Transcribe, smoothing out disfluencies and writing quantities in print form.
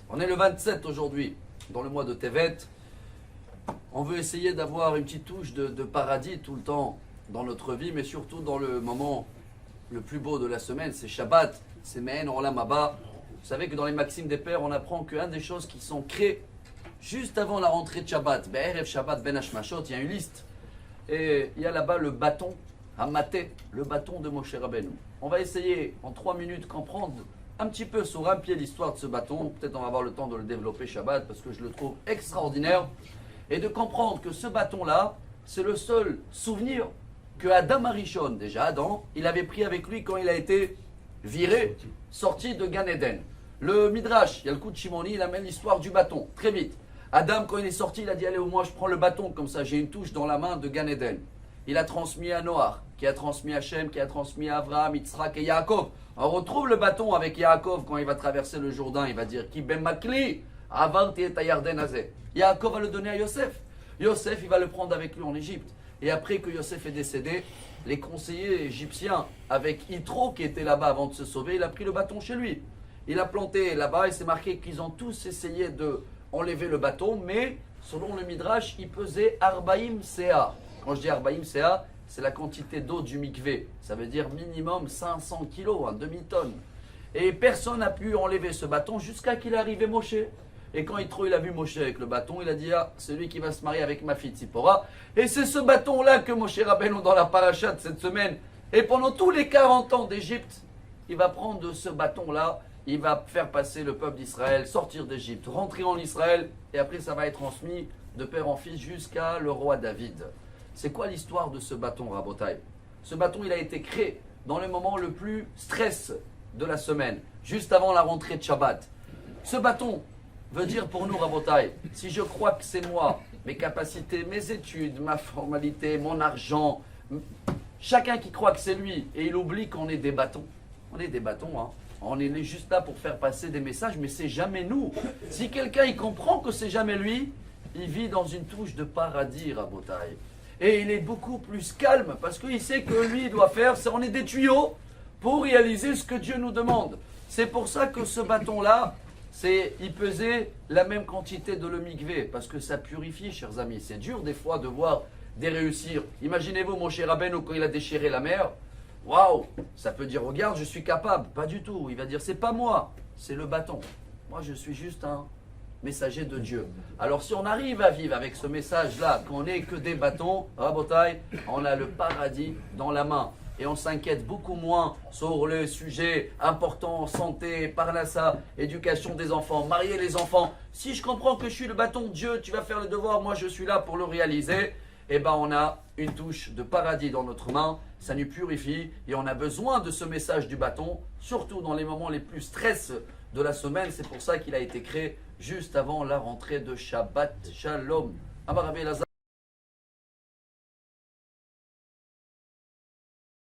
On est le 27 aujourd'hui, dans le mois de Tevet. On veut essayer d'avoir une petite touche de paradis tout le temps dans notre vie, mais surtout dans le moment le plus beau de la semaine, c'est Shabbat, c'est Me'en Olam Haba. Vous savez que dans les Maximes des Pères, on apprend qu'une des choses qui sont créées juste avant la rentrée de Shabbat, Be'erev Shabbat Ben Hashmashot, il y a une liste. Et il y a là-bas le bâton, Hamaté, le bâton de Moshe Rabbeinu. On va essayer en 3 minutes comprendre un petit peu sur un pied l'histoire de ce bâton. Peut-être on va avoir le temps de le développer Shabbat parce que je le trouve extraordinaire. Et de comprendre que ce bâton-là, c'est le seul souvenir que Adam Arishon, déjà Adam, il avait pris avec lui quand il a été viré, sorti de Gan Eden. Le Midrash, il y a le coup de Shimoni, il amène l'histoire du bâton, très vite. Adam, quand il est sorti, il a dit, allez, au moins je prends le bâton, comme ça j'ai une touche dans la main de Gan Eden. Il a transmis à Noach, qui a transmis à Shem, qui a transmis à Abraham, Yitzhak et Yaakov. On retrouve le bâton avec Yaakov quand il va traverser le Jourdain, il va dire, Ki ben makli, avant et Yarden azeh. Yaakov va le donner à Yosef. Yosef, il va le prendre avec lui en Égypte. Et après que Yosef est décédé, les conseillers égyptiens, avec Yitro qui était là-bas avant de se sauver, il a pris le bâton chez lui. Il a planté là-bas et c'est marqué qu'ils ont tous essayé de enlever le bâton, mais selon le Midrash, il pesait Arbaïm Sea. Quand je dis Arbaïm Sea, c'est la quantité d'eau du mikvé. Ça veut dire minimum 500 kilos, un demi-tonne. Et personne n'a pu enlever ce bâton jusqu'à qu'il est arrivé Moshe. Et quand il a vu Moshe avec le bâton, il a dit, ah, c'est lui qui va se marier avec ma fille Tzipora. Et c'est ce bâton-là que Moshe Rabbeinu dans la paracha de cette semaine. Et pendant tous les 40 ans d'Égypte, il va prendre ce bâton-là, il va faire passer le peuple d'Israël, sortir d'Égypte, rentrer en Israël, et après ça va être transmis de père en fils jusqu'à le roi David. C'est quoi l'histoire de ce bâton, Rabotai? Ce bâton, il a été créé dans le moment le plus stress de la semaine, juste avant la rentrée de Shabbat. Ce bâton veut dire pour nous, Rabotai, si je crois que c'est moi, mes capacités, mes études, ma formalité, mon argent, chacun qui croit que c'est lui, et il oublie qu'on est des bâtons. On est des bâtons, hein. On est juste là pour faire passer des messages, mais c'est jamais nous. Si quelqu'un il comprend que c'est jamais lui, il vit dans une touche de paradis, Rabotai. Et il est beaucoup plus calme parce qu'il sait que lui il doit faire, on est des tuyaux pour réaliser ce que Dieu nous demande. C'est pour ça que ce bâton-là, il pesait la même quantité de le mikvé parce que ça purifie, chers amis. C'est dur des fois de voir des réussir. Imaginez-vous Moshe Rabbeinu quand il a déchiré la mer. Waouh, ça peut dire, regarde, je suis capable. Pas du tout. Il va dire, c'est pas moi, c'est le bâton. Moi, je suis juste un messager de Dieu. Alors, si on arrive à vivre avec ce message-là, qu'on n'est que des bâtons, Rabotai, on a le paradis dans la main. Et on s'inquiète beaucoup moins sur le sujet important, santé, parnassa, éducation des enfants, marier les enfants. Si je comprends que je suis le bâton de Dieu, tu vas faire le devoir, moi je suis là pour le réaliser. Eh bien, on a une touche de paradis dans notre main, ça nous purifie et on a besoin de ce message du bâton, surtout dans les moments les plus stress de la semaine. C'est pour ça qu'il a été créé juste avant la rentrée de Shabbat Shalom. Amar Rabbi Elazar.